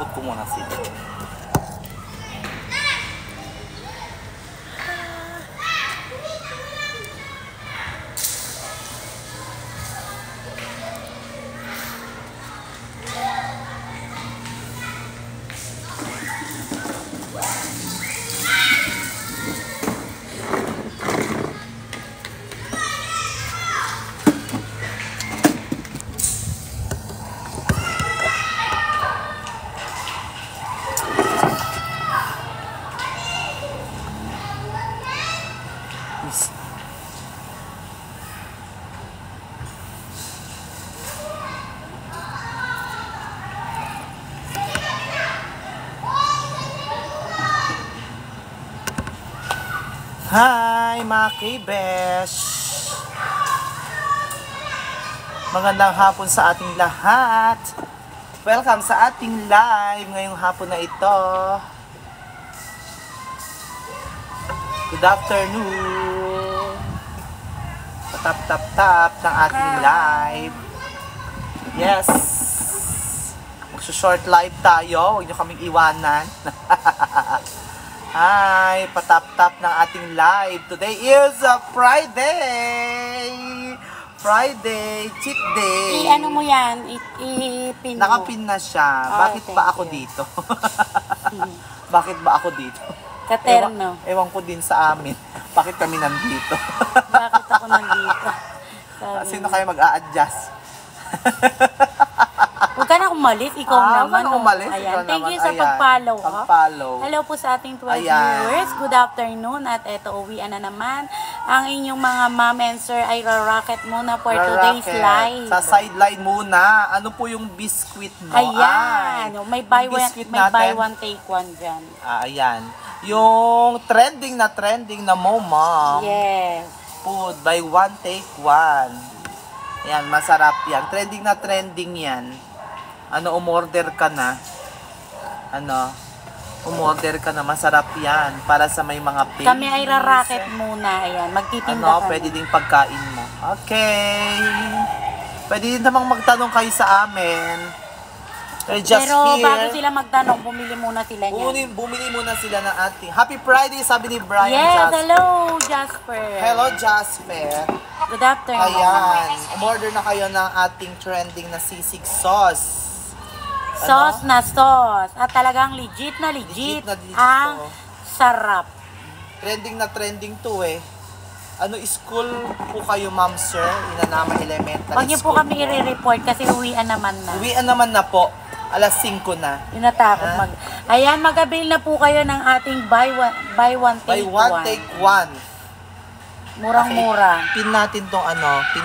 Ikot ko muna sila. Hi mga K-Besh! Magandang hapon sa ating lahat. Welcome sa ating live ngayong hapon na ito. Good afternoon. Patap-tap-tap ng ating live. Yes. Magsa-short live tayo. Huwag nyo kaming iwanan. Hi, patap-tap ng ating live. Today is a Friday. Friday, cheat day. I-ano mo yan? I-pin mo. Nakapin na siya. Bakit ba ako dito? Bakit ba ako dito? Katerno. Ewan ko din sa amin. Bakit kami nandito? Bakit ako nandito? Sino kayo mag-a-adjust? Huwag ka na umalis, ikaw naman. Umalis, ayan. Thank you naman. sa pag-follow. Pag-follow. Hello po sa ating 12 Ayan. viewers. Good afternoon. At eto, uwian na naman. Ang inyong mga mom and sir ay ra-rocket muna for today's live. Sa sideline muna. Ano po yung biscuit mo? Ayan. May buy one, take one dyan. Ayan. Yung trending na mo, mom. Yes. Food, buy one, take one. Ayan, masarap yan. Trending na trending yan. Ano, umorder ka na. Ano, umorder ka na. Masarap yan. Para sa may mga pins. Kami ay ra-rocket muna. Ayan, magtitinda ano, kami. pwede ding pagkain mo. Okay. Pwede din namang magtanong kayo sa amin. Just pero here, bago sila magtanong, bumili muna sila niyan. Bumili muna sila ng ating Happy Friday, sabi ni Brian. Yes, Jasper. hello Jasper. Hello Jasper. Good afternoon. Ayan, umorder na kayo ng ating trending na sisig sauce. Sauce na sauce. At talagang legit na legit. Ang sarap. Trending na trending to eh. Ano, school po kayo, ma'am, sir? Inanama Elementary. Huwag niyo po kami i-report kasi uwian naman na. Uwian naman na po. Alas 5 na. Yung natakot Ayan, mag-avail na po kayo ng ating buy one, take one. Murang-mura. Okay. Pin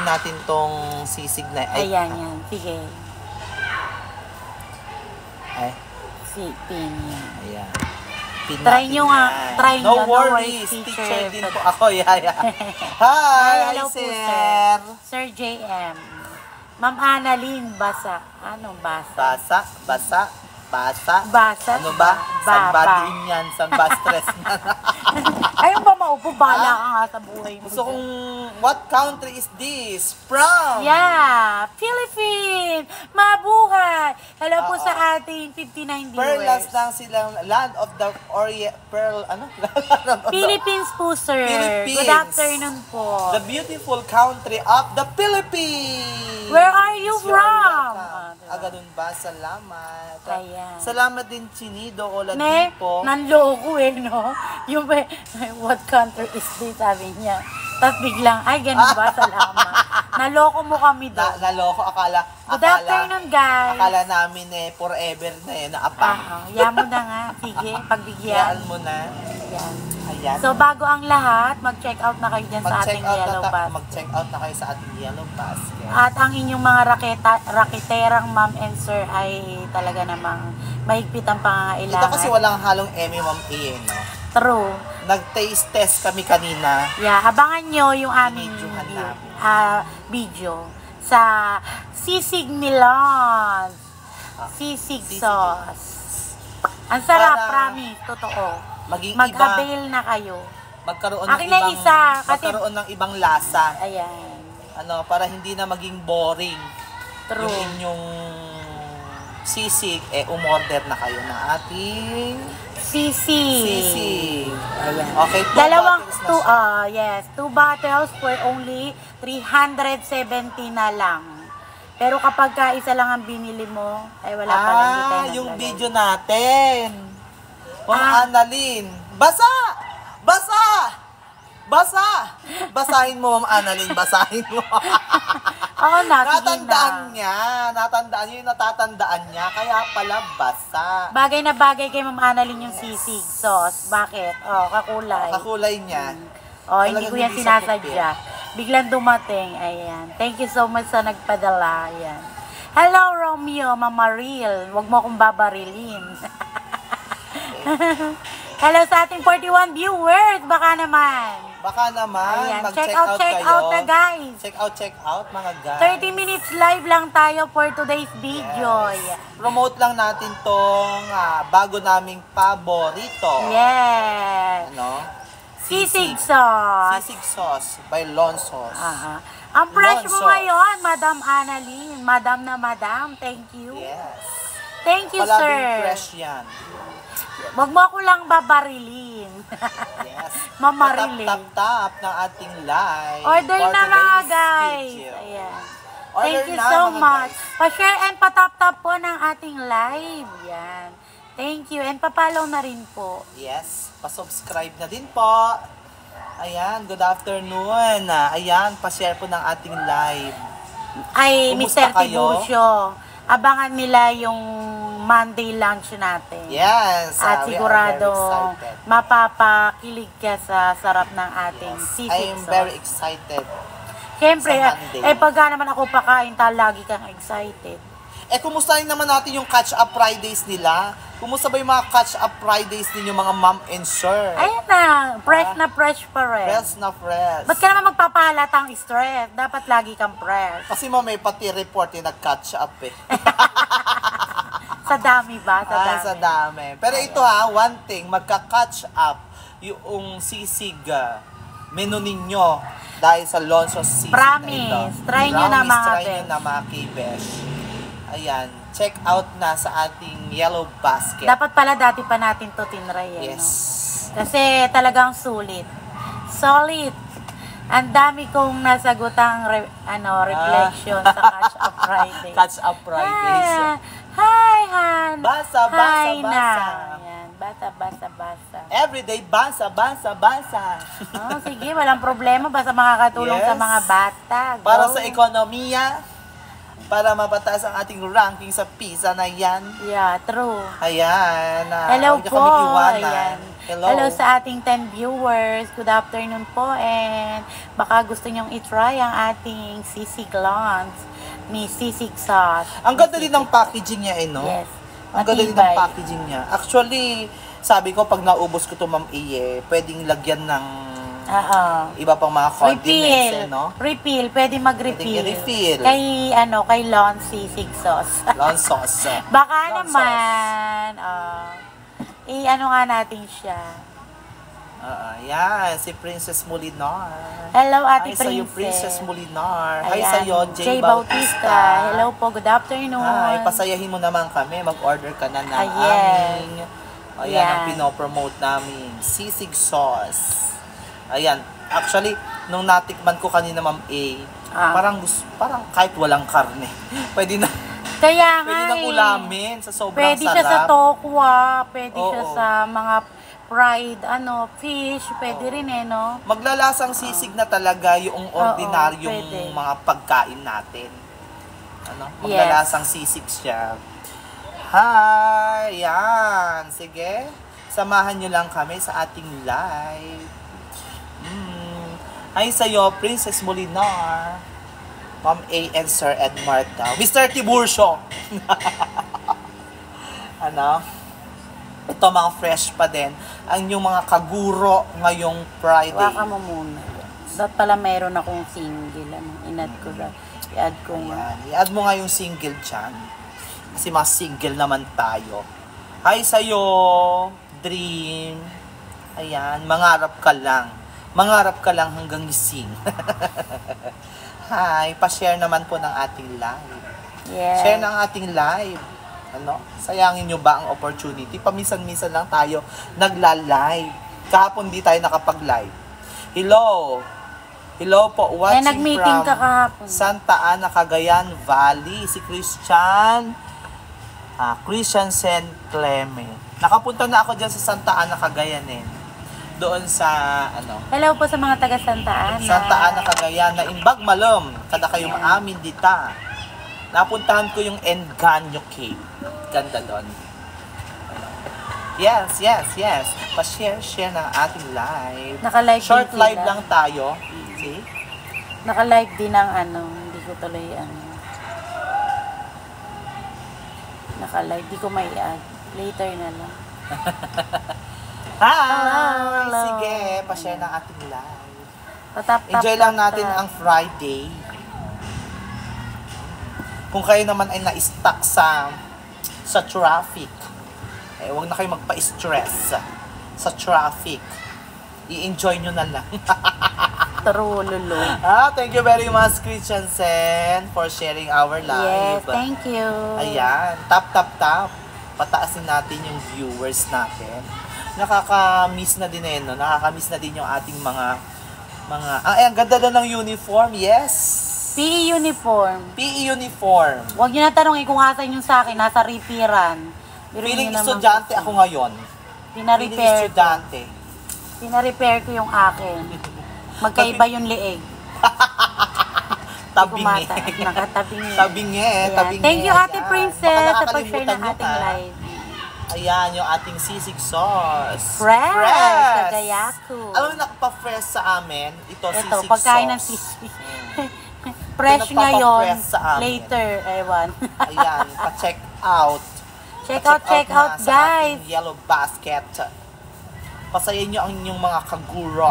natin tong sisig na. Ayan, yan. Sige. Ay. Pin yan. Ayan. Try nyo nga. Try nyo. No worries. Teacher din po ako. Yaya. Hi, hello sir. Po, Sir JM. Ma'am Annalyn, basa. Anong basa? Basa. Ano ba? San ba din yan? San ba stress na? Ayun ba maupo? Bala ka nga sa buhay mo. Gusto kong, what country is this? From? Yeah, Philippines! Mabuhay! Hello po sa ating 59 viewers. Perlas lang silang land of the Orient, Philippines po, sir. Philippines. Good afternoon po. The beautiful country of the Philippines. Where are you from? Ganun ba? Salamat. Ayan. Salamat din, Chinido o Ne, Ladipo. nanloko no? Yung what country is this, sabi niya. Tapos biglang, ay, ganun ba? Salamat. Naloko mo kami doon. Naloko, Good afternoon, guys. Akala namin forever na naapa. Yan mo na nga. Sige, pagbigyan. Yan mo na. Yan. Ayan. So, bago ang lahat, mag-check out na kayo dyan sa ating yellow basket. Mag-check out na kayo sa ating yellow basket. At ang inyong mga rakiterang ma'am and sir ay talaga namang mahigpit ang pangangailangan. Ito kasi walang halong Emmy, Ma'am A, no? True. Nag-taste test kami kanina. Yeah, abangan nyo yung aming video sa Sisig Milan. Sisig sauce. Ang sarap, promise, totoo. Mag-avail na kayo. Magkaroon Akin na isa, magkaroon ng ibang lasa. Ayan. Para hindi na maging boring. True. Yung inyong sisig, umorder na kayo ng ating Sisig. sisig. Ayan. Okay, Dalawang, bottles na siya. 2 bottles for only 370 na lang. Pero kapag isa lang ang binili mo, ay wala pa lang, hindi tayo Yung naglalagay. video natin. Annalyn. Basa! Basa! Basa! Basahin mo, Ma'am Annalyn. Basahin mo. Oo na, sige Natandaan na. niya. Natandaan niya yung natatandaan niya. Kaya pala basa. Bagay na bagay kay Ma'am Annalyn yung sisig sauce. Bakit? Kakulay. Kakulay niya. Hindi Talagang ko yan hindi siya sinasadya. Biglang dumating. Ayan. Thank you so much sa nagpadala. Ayan. Hello, Romeo, Mama Ril. Huwag mo akong babarilin. Hello sa ating 41 viewers. Baka naman. Baka naman, Ayan. mag-check Check out out na guys. Check out, mga guys. 30 minutes live lang tayo for today's video. Yes. Promote lang natin tong bago naming paborito. Yes. Ano? Sisig sauce. Sisig sauce by Lonsos. Aha. Ang fresh mo Lonsos. ngayon, Madam Annalyn. Madam na Madam. Thank you. Yes. Thank you, Palaging sir. fresh yan. Wag mo ako lang babarilin. Yes. Mamarili. Tap ng ating live. Order for na mga today's guys. video. Ayan. Order Thank you na, so mga much. guys. Pa-share and patap-tap po ng ating live. Yan. Thank you. And papalaw na rin po. Yes. Pa-subscribe na din po. Ayan, good afternoon. Ayan, pa-share po ng ating live. Ay, Kumusta Mr. kayo? Tiburcio. Abangan nila yung Monday lunch natin. Yes. At we are sigurado very excited. mapapakilig ka sa sarap ng ating sisig I am sauce. very excited. Siyempre, sa Monday. pagka naman ako pakain, lagi kang excited. Kumusta rin naman natin yung catch-up Fridays nila? Kumusta ba yung mga catch-up Fridays ninyo, mga ma'am and sir? Ayun na, fresh na fresh pa rin. Fresh na fresh. Ba't ka naman magpapahalatang stress? Dapat lagi kang fresh. Kasi may pati report yung nag-catch up Sa dami ba? Sa dami. Sa dami. Pero ito one thing, magka-catch up yung sisig menu ninyo dahil sa Lonsos sisig Promise. na ito. Try nyo na, mga Try nyo besh. na mga k-besh. Ayan, check out na sa ating yellow basket. Dapat pala dati pa natin to tinry. Yes. No? Kasi talagang sulit. Solid. Ang dami kong nasagutang reflection sa Catch Up Friday. Catch up Fridays. Hi, Han. Basa, basa, Hi basa. na. Ayan, basa. Everyday, basa. Sige, walang problema. Basta makakatulong Yes. sa mga bata. Go. Para sa ekonomiya, para mapataas ang ating ranking sa PISA na yan. Yeah, true. Ayan. Hello huwag niyo po. kami iwanan. Ayan. Hello. Hello sa ating 10 viewers. Good afternoon po. And baka gusto nyong itry ang ating sisig lunch ni sisig sauce. Ang ganda din ng packaging niya, no? Yes. Ang ganda din ng Matibay. packaging niya. Actually, sabi ko, pag naubos ko to, Ma'am Iye, pwedeng lagyan ng iba pang mga condiments, no? Refill. Pwede mag-refill. Pwedeng i-refill. Kay Lon sisig sauce. Long sauce. Baka Long naman, nga natin siya. Yan, si Princess Molinar. Hello, Ate Hi sa'yo, Princess Molinar. Hi Ayan, sa'yo, Jay Bautista. Hello po, good afternoon. Hi, pasayahin mo naman kami. Mag-order ka na ng Yes. aming, Yan. ang pinopromote namin, sisig sauce. Ayan, actually, nung natikman ko kanina, Ma'am A, parang kahit walang karne, pwede na. Kaya nga Pwede nang ulamin sa sobrang Pwede sarap. siya sa tokwa, pwede siya Oo. sa mga fried fish, pwede rin no? Maglalasang sisig na talaga yung ordinaryong pwede. mga pagkain natin. Maglalasang sisig siya. Hi! Yan! Sige, samahan nyo lang kami sa ating live. Hi sa'yo, Princess Molinar. Ma'am A and Sir Edmar daw. Mr. Tiburcio! Ito mga fresh pa din. Ang yung mga kaguro ngayong Friday. Waka mo muna. Dapat pala mayroon akong single. I-add ko nga. Ayan. I-add mo nga yung single dyan. Kasi mga single naman tayo. Hi sa'yo, Dream. Ayan, mangarap ka lang. Mangarap ka lang hanggang gising. Hi, pa-share naman po ng ating live. Yes. Share ng ating live. Ano? Sayangin nyo ba ang opportunity? Paminsan-minsan lang tayo nagla-live. Kahapon di tayo nakapag-live. Hello! Hello po, watching nag-meeting from ka kahapon. Santa Ana, Cagayan Valley. Si Christian Saint Clement. Nakapunta na ako dyan sa Santa Ana, Cagayan eh. Doon sa, Hello po sa mga taga Santa Ana. Santa Ana, Cagayan na Imbag Malom. Kada kayo maamin dita. Napuntahan ko yung Engaño Cave. Ganda doon. Yes. Pa-share ng ating live. Naka-live Short din live sila. lang tayo. See? Naka-live din ang hindi ko tuloy Naka-live, di ko may add. Later na lang. Hi! Hello. Sige, pa-share ng ating live. Patap, Enjoy lang natin ang Friday. Kung kayo naman ay na-stuck sa traffic, huwag na kayo magpa-stress sa traffic. I-enjoy nyo na lang. True, lulu. Thank you very much, Christian Sen, for sharing our live. Yes, thank you. Ayan, tap. Pataasin natin yung viewers natin. Nakaka-miss na din no? Nakaka-miss na din yung ating mga ang ganda na ng uniform, yes! PE uniform. PE uniform. Huwag niyo na tanongin kung asan yung sa akin, nasa ripiran. Feeling estudyante ako ngayon. Feeling Pina-repair ko. estudyante. Pina-repair ko yung akin. Magkaiba yung leeg. Tabingi. Nakatabingi. Tabingi. Ayan. Thank you, Ate Ayan. Princess, Baka sa pag-share ng nakakalimutan ating nyo, ha? live. Ayan, yung ating sisig sauce. Fresh! Kagayaku. Alam mo, nakapa-fresh sa amin. Ito, Ito, sisig pagkain ng sauce. sisig. Fresh ngayon. Pinagpapa-fresh sa amin. Later, ewan. Ayan, pa-check out. check out, na sa guys. ating yellow basket. Pasayin nyo ang inyong mga kaguro.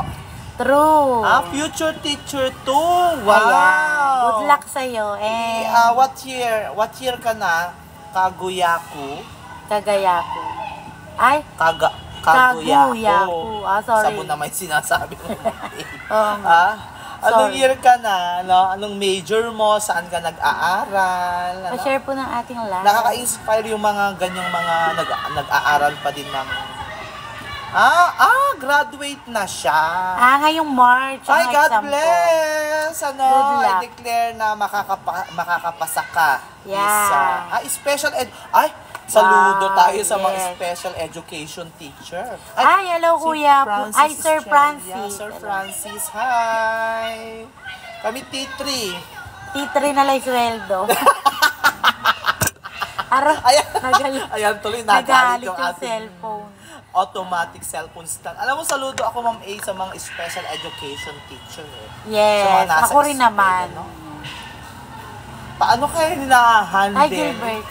True. Future teacher too. Wow. Ayan. Good luck sa'yo. And What year ka na? Kaguyaku? Kagayaku. Ay, Kaguyaku. Sorry. Sabo na may sinasabi mo. Oo nga. Anong Sorry. year ka na? Anong major mo? Saan ka nag-aaral? Pa-share po ng ating live. Nakaka-inspire yung mga ganyang mga nag-aaral pa din ng... graduate na siya. Ngayong March. Ay, ang God exam ko. bless! Good luck. I-declare na makakapasa ka. Yeah. Special ed... saludo Wow, tayo sa mga yes. special education teacher. Hello, Kuya. Sir Francis. Yeah, Sir Francis, hi! Kami T3. T3 na lang sweldo. Ayan, tuloy nagalit Nagalit yung yung ating cellphone. automatic cellphone stand. Alam mo, saludo ako, Ma'am A, sa mga special education teacher. Yes, Sa mga nasa ako rin school, naman. Paano kayo nila-handle? Hi, Gilbert.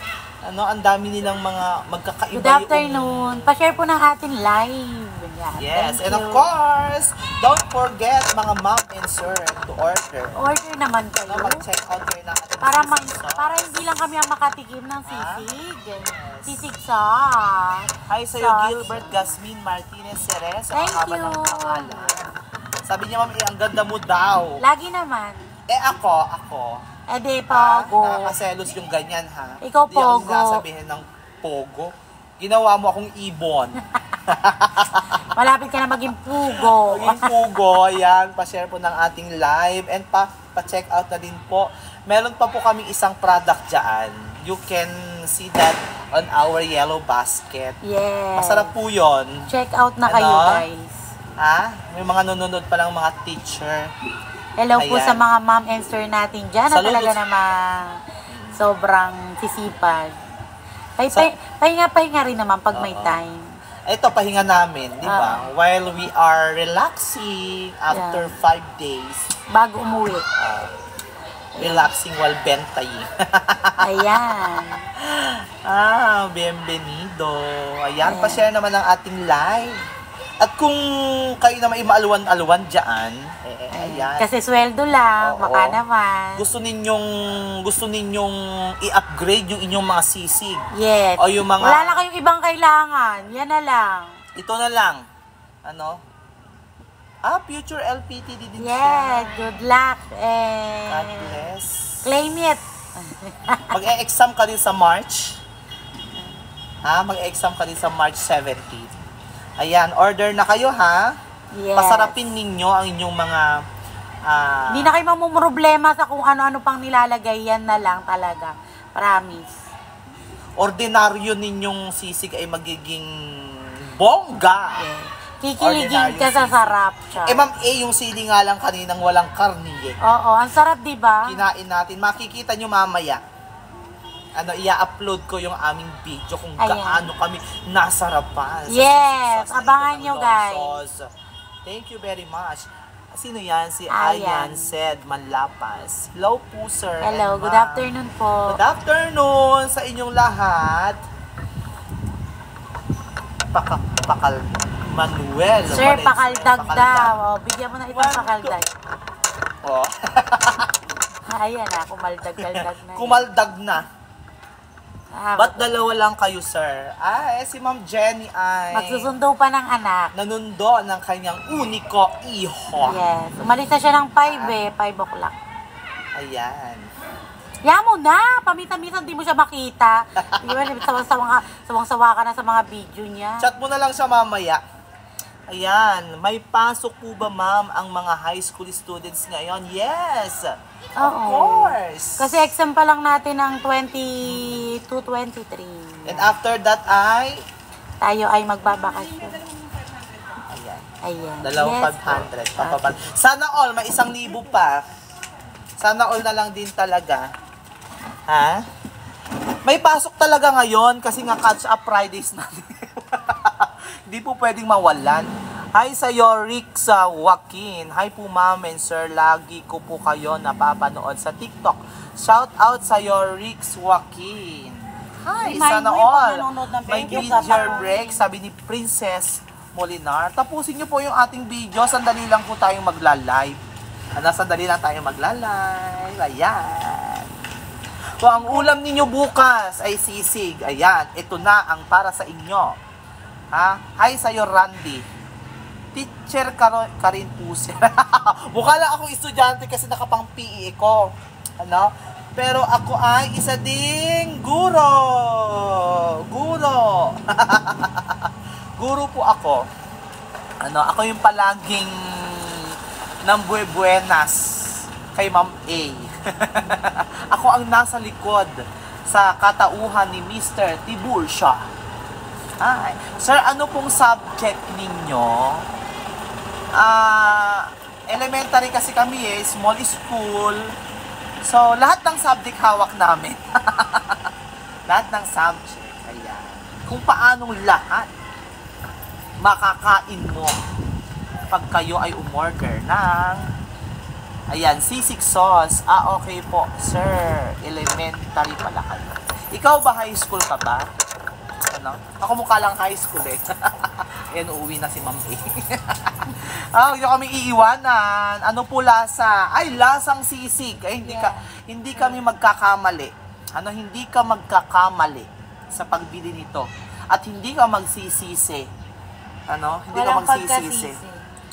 Ang dami nilang mga magkakaiba Good afternoon. Pa-share po ng ating live. Yan. Yes, Thank and of you. course, don't forget mga ma'am and sir to order. Order naman kayo. Mag-check out kayo ng ating sisig sauce. Para hindi lang kami ang makatikim ng sisig. Yes. Sisig sauce. Hi sa'yo, Sauce. Gilbert Gasmin Martinez Ceres. Thank Ang haba you. ng pangalan. Sabi niya, ma'am, ang ganda mo daw. Lagi naman. Ako. Di, Pogo. Nakakaselos yung ganyan, ha? Ikaw, Di ako Pogo. sinasabihin ng Pogo. Ginawa mo akong ibon. Malapit ka na maging pugo. Maging Pogo, ayan. Pa-share po ng ating live. And pa-check out na din po. Meron pa po kaming isang product dyan. You can see that on our yellow basket. Yes. Masarap po yun. Check out na kayo, guys. May mga nanonood pa lang mga teacher. Hello po Ayan. sa mga mom and sir natin dyan na Saludos. talaga namang sobrang sisipag. Pahinga rin naman pag may time. Ito, pahinga namin, di ba? While we are relaxing after 5 days. Bago umuwi. Relaxing while bentaying. Ayan. Bienvenido. Ayan, pa-share naman ang ating live. At kung kayo naman maalwan-alwan dyan, ayan. Kasi sweldo lang, Oo. baka naman. Gusto ninyong i-upgrade yung inyong mga sisig. Yes. O yung mga... Wala na kayong ibang kailangan. Yan na lang. Ito na lang. Future LPT din siya. Yes. Good luck. God And bless. claim it. Mag-e-exam ka din sa March. Ha? Mag-exam ka din sa March 17. Ayan, order na kayo ha. Yes. Pasarapin ninyo ang inyong mga Hindi na kayo mamumroblema sa kung ano-ano pang nilalagay. Yan na lang talaga. Promise. ordinaryo ninyong sisig ay magiging bongga. Yeah. Kikiligin Ordinary ka sa sisig. sarap siya. Ma'am, yung sili nga lang kaninang walang karni eh. Oo, ang sarap, di ba? Kinain natin. Makikita nyo mamaya. I-upload ko yung aming video kung Ayan. gaano kami nasarapan. Yes, sa abangan sisig nyo, ng guys. Longsos. Thank you very much. Sino yan? Si Ayan. Ayan said Manlapas. Hello po, sir. Hello, and good ma'am. afternoon po. Good afternoon sa inyong lahat. Pakal Manuel. Sir, Valenzuela. pakaldag daw. O, bigyan mo na itong One, pakaldag. Oh. Ayan na, kumaldag-kaldag na. Kumaldag na. Ah, Ba't dalawa lang kayo, sir? Si Ma'am Jenny ay magsusundo pa ng anak. nanundo ng kanyang uniko iho. Yes. Umalis na siya ng 5 o'clock. Ayan. Yan mo na! Paminsan-minsan di mo siya makita. Di ba, sawang-sawa ka na sa mga video niya. Chat mo na lang siya mamaya. Ayan. May pasok po ba, ma'am, ang mga high school students ngayon? Yes! Of course! Kasi exam pa lang natin ng 22-23. And after that ay... Tayo ay magbabakasyon. Ayan. Ayan. Dalawang Yes, 500. Papabal. Sana all, may 1,000 pa. Sana all na lang din talaga. Ha? May pasok talaga ngayon kasi nga catch up Fridays natin. Hindi po pwedeng mawalan. Hi sa Rick sa Joaquin. Hi po ma'am and sir. Lagi ko po kayo napapanood sa TikTok. Shout out sa Rick Joaquin. Hi, Remind sana mo yung all. panonood ng May video, video kapag- break, sabi ni Princess Molinar. Tapusin niyo po yung ating video. Sandali lang po tayong magla-live. Sandali lang tayong magla-live. Ayan. Kung ang ulam ninyo bukas ay sisig, ayan, ito na ang para sa inyo. Ha? Hi sa'yo, Randy. Teacher ka rin po siya. Mukha lang akong estudyante kasi nakapang PE ko. Ano? Pero ako ay isa ding guro. Guro. Guro po ako. Ako yung palaging nambuebuenas kay Ma'am A. Ako ang nasa likod sa katauhan ni Mr. Tiburcia. Ay, sir, ano pong subject ninyo? Elementary kasi kami small school. So, lahat ng subject hawak namin. Lahat ng subject. Ayan. Kung paanong lahat makakain mo pag kayo ay umorder ng sisig sauce. Okay po, sir. Elementary pala kayo. Ikaw ba high school ka ba? Ako mukha lang high school eh. Ayan, uuwi na si Ma'am A. Huwag nyo kami iiwanan. Ano po lasa? Ay, lasang sisig. Ay, hindi kami magkakamali. Hindi ka magkakamali sa pagbili nito. At hindi ka magsisisi. Hindi ka Walang magsisisi. pagkasisi.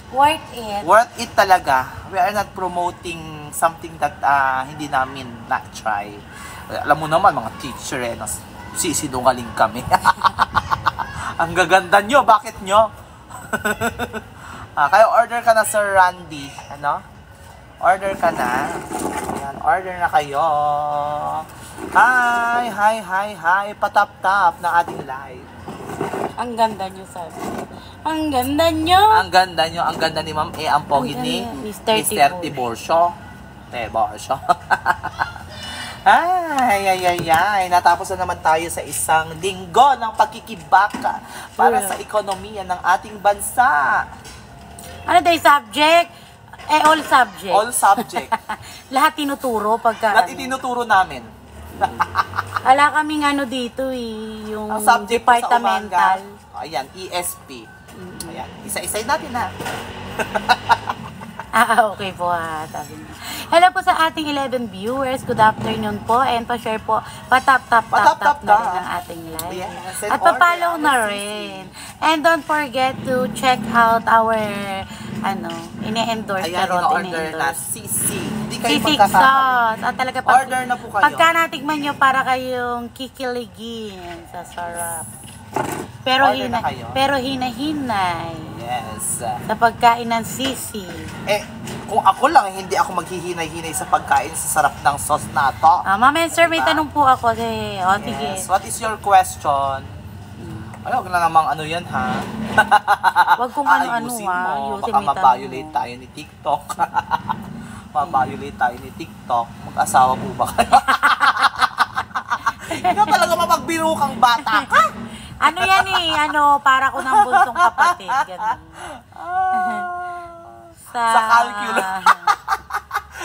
Worth it. Worth it talaga. We are not promoting something that hindi namin na-try. Alam mo naman, mga teacher sisinungaling kami. Ang gaganda nyo, bakit nyo? Kaya order ka na, Sir Randy. Order ka na. Ayan, order na kayo. Hi. Patap-tap na ating live. Ang ganda nyo, sabi. Ang ganda nyo. Ang ganda nyo. Ang ganda ni Ma'am A. Ang pogi ni Mr. Tiburcio. Tiburcio. Ay. Natapos na naman tayo sa isang linggo ng pagkikibaka para sa ekonomiya ng ating bansa. Ano tayo subject? All subject. All subject. Lahat tinuturo pagka... Lahat itinuturo namin. Ala kaming dito yung Ang subject po sa departmental. umaga, ayan, ESP. Ayan, isa-isay natin ha. Okay po sabi niya. Hello po sa ating 11 viewers. Good afternoon po. And pa-share po, patap-tap na rin ang ating live. Yes, at pa-follow na rin. And don't forget to check out our, ini-endorse. Ayan, in-order na sisig. Hindi kayo Sisig magkakakamali. sauce. At talaga Order na po kayo. Pagka natikman nyo, para kayong kikiligin sa sarap. Pero Order na kayo? pero hinahinay. Yes. Sa pagkain ng sisi. Kung ako lang, hindi ako maghihinay-hinay sa pagkain sa sarap ng sauce na to. Ma'am and sir, may Diba? tanong po ako. Sige. Yes. What is your question? Ay, huwag na namang ano yan, ha? Wag kung ano-ano, Aayusin ha? mo. Ayusin Baka mo yung mabiolate tanong. tayo ni TikTok. Mabiolate tayo ni TikTok. Mag-asawa po ba kayo? Ikaw talaga mapagbiro kang bata ka. Ano yan eh? Para ko ng bunsong kapatid. Ganun. Sa calculus.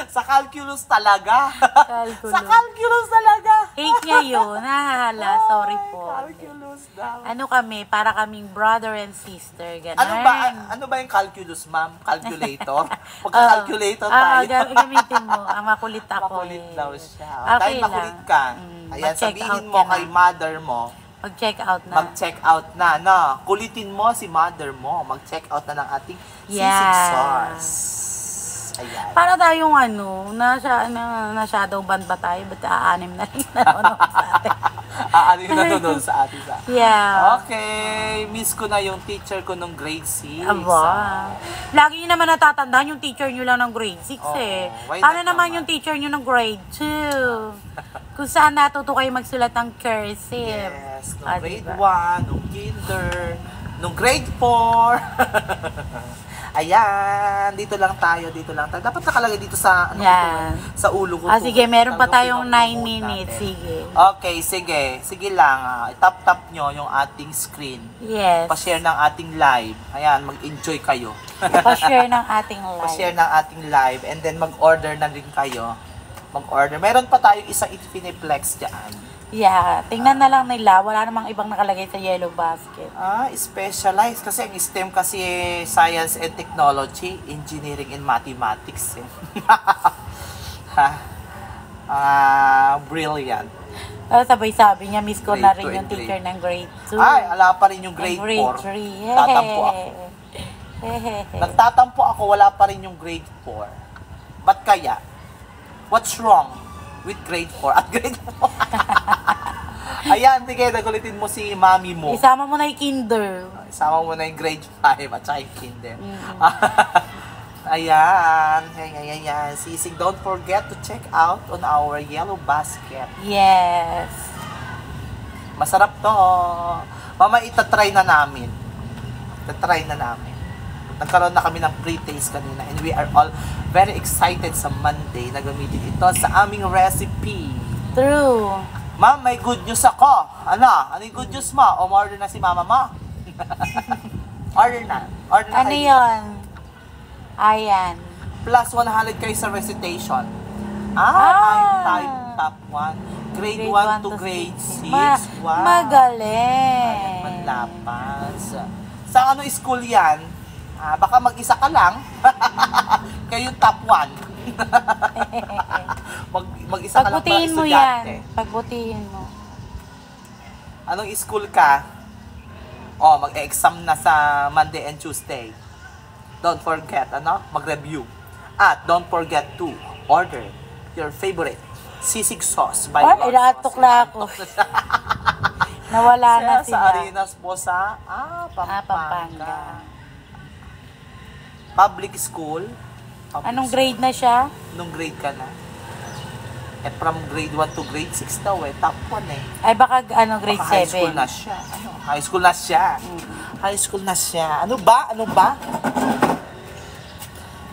Sa calculus talaga. Calculus. Sa calculus talaga. Hate niya yun. Nahala. Sorry po. Calculus daw. Kami, para kaming brother and sister. Ganun. Ano ba yung calculus, ma'am? Calculator? Pagka-calculator tayo. Gamitin mo. Makulit ako. Makulit daw siya. Okay Dahil makulit lang. ka. Ayan, mag-check sabihin out mo ka na. kay mother mo, Mag-check out na. mag-check out na, no? Kulitin mo si mother mo. Mag-check out na ng ating sisig Yes. sauce. Ayan. Para tayong na shadow ban ba tayo? Ba't aanim na rin nanonood sa atin? Ano yung nanonood sa atin sa? Yeah. Okay. Miss ko na yung teacher ko nung grade 6. Aba. Lagi nyo naman natatandaan yung teacher nyo lang ng grade 6 Oo, eh. why Ano not naman naman? yung teacher nyo ng grade 2? Kung saan natuto kayo magsulat ng cursive. Yes. Nung Ah, grade diba? 1, nung kinder, nung grade 4. Ayan, dito lang tayo. Dapat nakalagay dito sa Yan. sa ulo ko. Sige, meron pa Talagang tayong 9 pinopromote minutes. natin. Sige. Okay, sige. Sige lang. Tap-tap nyo yung ating screen. Yes. Pa-share ng ating live. Ayan, mag-enjoy kayo. Pa-share ng ating live. Pa-share ng ating live. And then mag-order na rin kayo. Mag-order. Meron pa tayong isang Infiniplex dyan. Yeah. Tingnan na lang nila. Wala namang ibang nakalagay sa yellow basket. Specialized. Kasi ang STEM kasi Science and Technology, Engineering and Mathematics. Brilliant. Sabay-sabi niya, miss ko Grade na rin 2 yung and teacher ng grade 2. Ay, ala pa rin yung grade 4. Grade 3. Tatampo ako. Nagtatampo ako, wala pa rin yung grade 4. Ba't kaya? What's wrong with grade 4 at grade 4? Ayan, sige, nagulitin mo si mami mo. Isama mo na yung kinder. Isama mo na yung grade 5 at saka yung kinder. Ayan. Ayan. Sisig, don't forget to check out on our yellow basket. Yes. Masarap to. Mama, itatry na namin. Nagkaroon na kami ng pre-taste kanina and we are all very excited sa Monday na gamitin ito sa aming recipe. True. Ma'am, may good news ako. Ano yung good news mo? Umorder na si mama mo? Order na Ano kayo. yun? Ayan. Plus 100 kayo sa recitation. Ah! I'm type top 1. Grade 1 to grade 6. Wow. Magaling. Ayan, manlapas. Sa ano school yan? Baka mag-isa ka lang. Kayo top 1. Mag-isa ka lang ba Pagbutihin mo estudyante? yan. Pagbutihin mo. Anong school ka? Mag-exam na sa Monday and Tuesday. Don't forget, mag-review. At don't forget to order your favorite sisig sauce by Lord Inaantok na ako. Nawala na Sa sila. Arenas po sa Pampanga. Pampanga. Public school. Anong grade na siya? Nung grade ka na? From grade 1 to grade 6 daw top 1 eh. Ay baka grade Baka 7. high school na siya. High school na siya. High school na siya. Ano ba?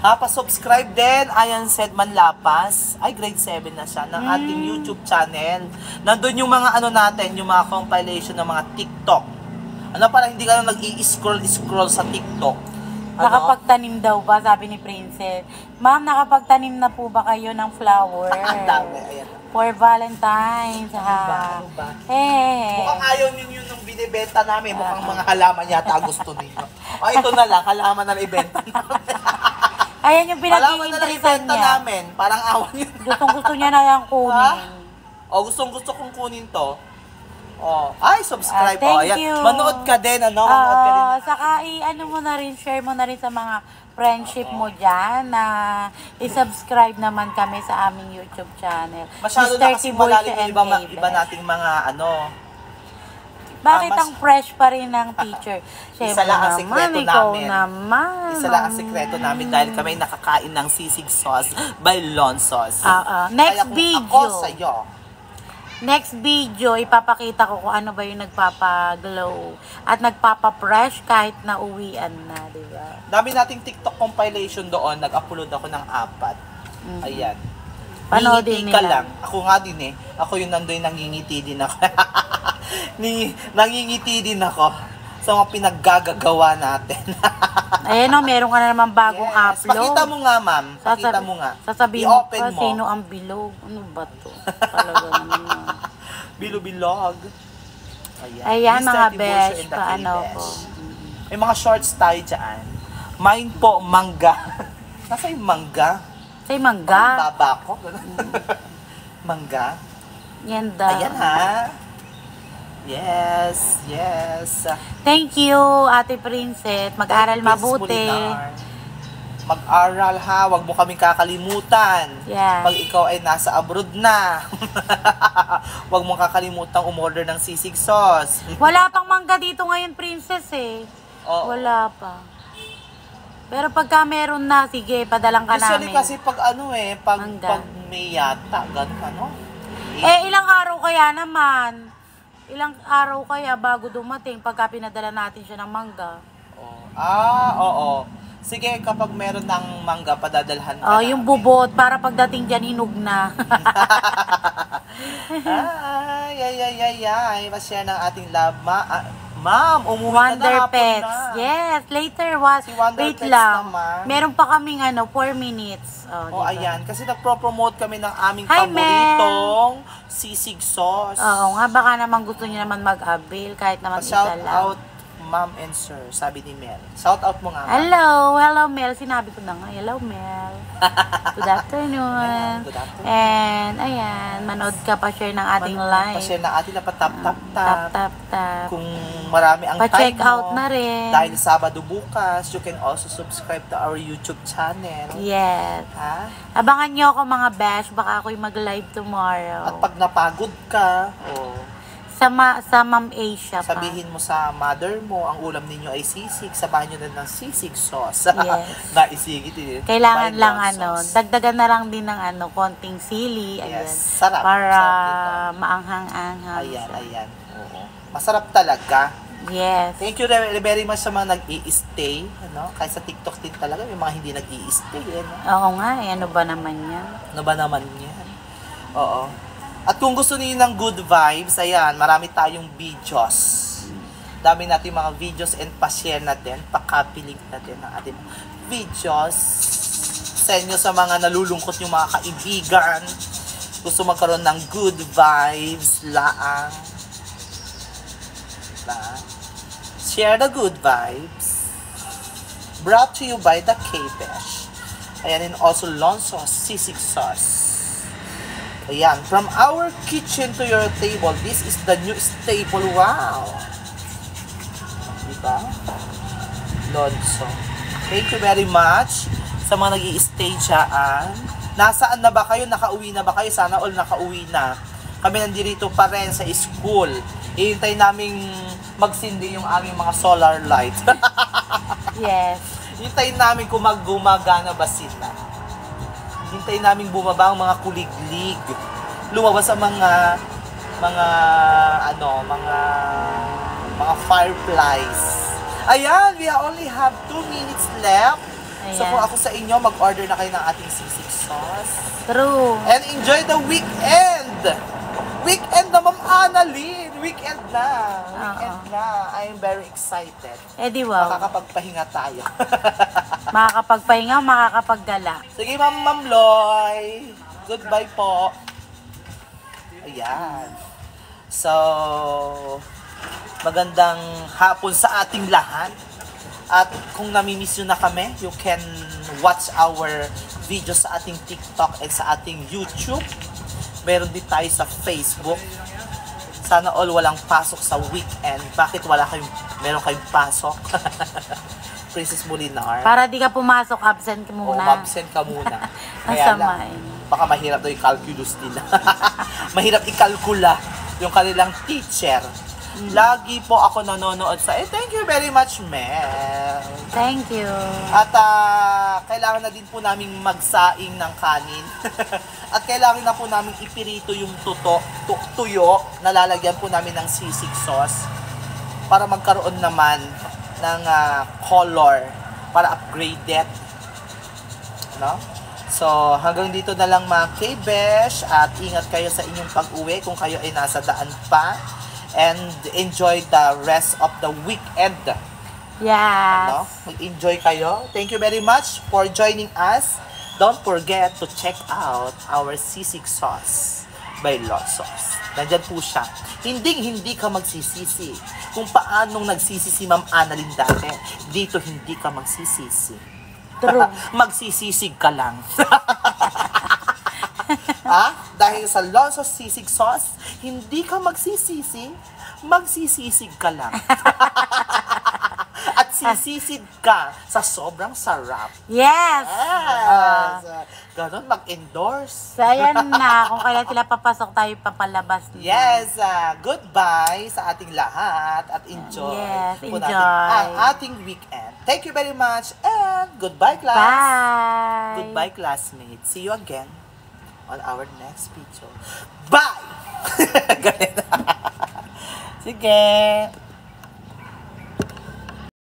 Pa-subscribe din, Ayan said Manlapas. Ay, grade 7 na siya ng ating YouTube channel. Nandun yung mga natin, yung mga compilation ng mga TikTok. Para hindi ka na nag-i-scroll sa TikTok. Nakapagtanim daw ba, sabi ni Princess. Ma'am, nakapagtanim na po ba kayo ng flower? Ang dami, ayan. For Valentine's, ha? Ano ba? Eh. Mukhang ayaw ninyo nung binibenta namin. Mukhang mga halaman yata gusto ninyo. Ito na lang, halaman na ibenta namin. Ayan yung Halaman na lang pinag-iinteresan ibenta niya. namin. Parang awan yun. Gustong-gusto niya na yung kunin. Gustong-gusto kong kunin to. Subscribe. Thank Ayan. you. Manood ka din, Manood ka din. Saka mo na rin, share mo na rin sa mga friendship mo dyan na i-subscribe naman kami sa aming YouTube channel. Masyado Mr. na kasi Tiboy malalim siya yung and iba nating mga Bakit mas- ang fresh pa rin ng teacher? Isa lang ang sikreto ikaw namin. naman. Isa lang ang sikreto namin dahil kami nakakain ng sisig sauce by Lon Sauce. Next Kaya kung video. ako sa'yo, Next video, ipapakita ko kung ano ba yung nagpapa-glow at nagpapa-fresh kahit na uwian na, di ba? dami nating TikTok compilation doon. Nag-upload ako ng 4. Ayan. Panoodin Ngingiti ka nila. lang. Ako nga din eh. Ako yung nandoy nangingiti din ako. Nangingiti din ako sa mga pinaggagawa natin. Ayan o, meron ka na naman bagong Yes. upload. Pakita mo nga, ma'am. Pakita mo nga. Sasabihin mo I-open pa, mo. sino ang bilog? Ano ba to? Talaga naman. Bilo-bilog. Ayan Mr. mga Tiburcio besh, and the paano K-Besh. ko. May mga shorts tayo dyan. Mine po, mangga. Nasa yung mangga? Say mangga. Baba ko. Mangga. Yan daw. Ayan ha. Yes, yes. Thank you, Ate Princess. Mag-aral Princess mabuti. Molinar. Mag-aral ha, wag mo kaming kakalimutan. Yeah. Pag ikaw ay nasa abroad na, wag mo kakalimutan umorder ng sisig sauce. Wala pang mangga dito ngayon, Princess eh. Oo. Wala pa. Pero pagka meron na, sige, padalang ka Usually namin. kasi pag ano eh, pag Mangga. may yata, ganun ano? Ilang araw kaya naman? Ilang araw kaya bago dumating pagka pinadala natin siya ng mangga? Oo. Sige, kapag meron ng mangga, padadalhan ka Oh, yung namin. bubot, para pagdating dyan, hinog na. Ay. Mas-share ng ating love. Ma'am, umuwi ka Wonder na hapon Pets. na. Yes, later was. Si Wonder Wait Pets lang. naman. Meron pa kaming 4 minutes. Oh, diba? ayan. Kasi nagpro-promote kami ng aming Hi, paboritong sisig sauce. Oo nga, baka naman gusto niyo naman mag-avail kahit naman isa Shout lang. out, ma'am and sir, sabi ni Mel. Shout out mo nga. ma'am. Hello Mel. Sinabi ko na nga. Hello Mel. Good afternoon. Ayan, good afternoon. And ayan, manood ka pa share ng ating live. Pa-share na atin na Tap, patap-tap-tap. tap. Kung marami ang Pa-check time mo, out na rin. dahil Sabado bukas, you can also subscribe to our YouTube channel. Yes. Ha? Abangan niyo ako mga bash. Baka ako'y mag-live tomorrow. At pag napagod ka, Sa Ma'am Asia pa. sabihin mo sa mother mo, ang ulam ninyo ay sisig, sabahan nyo na ng sisig sauce. Yes. Naisigit eh. Kailangan By lang Lon Sauce. dagdagan na lang din ng konting sili. Ayan. Yes, sarap. Para Sarap ito. maanghang-anghang. Ayan. Oo. Masarap talaga. Yes. Thank you very much sa mga nag-i-stay. Ano? Kahit sa TikTok din talaga, may mga hindi nag-i-stay. Oo nga, ano ba naman yan? Ano ba naman yan? Oo. At kung gusto niyo ng good vibes, ayan, marami tayong videos. Dami natin mga videos and pa-share natin, pa-copy link natin ng ating videos. Sa inyo sa mga nalulungkot yung mga kaibigan, gusto magkaroon ng good vibes, laang. Share the good vibes. Brought to you by the K-Besh. Ayan, and also Lon Sauce, sisig sauce. Ayan, from our kitchen to your table, this is the new staple. Wow! Diba? Lonso. Thank you very much sa mga nag-i-stay dyan. Nasaan na ba kayo? Nakauwi na ba kayo? Sana all nakauwi na. Kami nandito pa rin sa school. Ihintay naming magsindi yung aming mga solar light. Yes. Hintayin namin kung gumagana ba sila. Hintayin namin bumaba ang mga kuliglig. Lumabas ang mga fireflies. Ayan, we only have 2 minutes left. So Ayan. kung ako sa inyo, mag-order na kayo ng ating sisig sauce. True. And enjoy the weekend! Weekend na, Ma'am Annalyn! Weekend na! Weekend na! I'm very excited. Di wow. Makakapagpahinga tayo. Makakapagpahinga, makakapaggala. Sige, Ma'am Loy. Goodbye po. Ayan. So, magandang hapon sa ating lahat. At kung namimiss nyo na kami, you can watch our videos sa ating TikTok and sa ating YouTube. Meron din tayo sa Facebook. Sana all walang pasok sa weekend. Bakit meron kayong pasok? Princess Molinar. Para di ka pumasok, absent ka O, muna. absent ka muna. Ang Kaya sama lang, baka mahirap daw yung calculus nila. Mahirap ikalkula yung kanilang teacher. Lagi po ako nanonood sa... thank you very much, Mel. Thank you. At kailangan na din po namin magsaing ng kanin. At kailangan na po namin ipirito yung tuyo na lalagyan po namin ng sisig sauce para magkaroon naman ng color para upgraded. No? So, hanggang dito na lang mga K-Besh at ingat kayo sa inyong pag-uwi kung kayo ay nasa daan pa and enjoy the rest of the weekend. Yes. No? Mag-enjoy kayo. Thank you very much for joining us. Don't forget to check out our sisig sauce by Lotsos. Nandyan po siya. Hindi ka magsisisi. Kung paanong nagsisisi si Ma'am Annalyn dati, dito hindi ka magsisisi. True. Magsisisig ka lang. Dahil sa Lotsos sisig sauce, hindi ka magsisisi, magsisisig ka lang. At sisisid ka sa sobrang sarap. Yes. Ganon, mag-endorse. So, ayan na. Kung kailan sila papasok, tayo papalabas na. Yes, goodbye sa ating lahat at enjoy Yes, po enjoy. natin ang ating weekend. Thank you very much and goodbye class. Bye. Goodbye classmates. See you again on our next video. Bye! Ganun. Sige.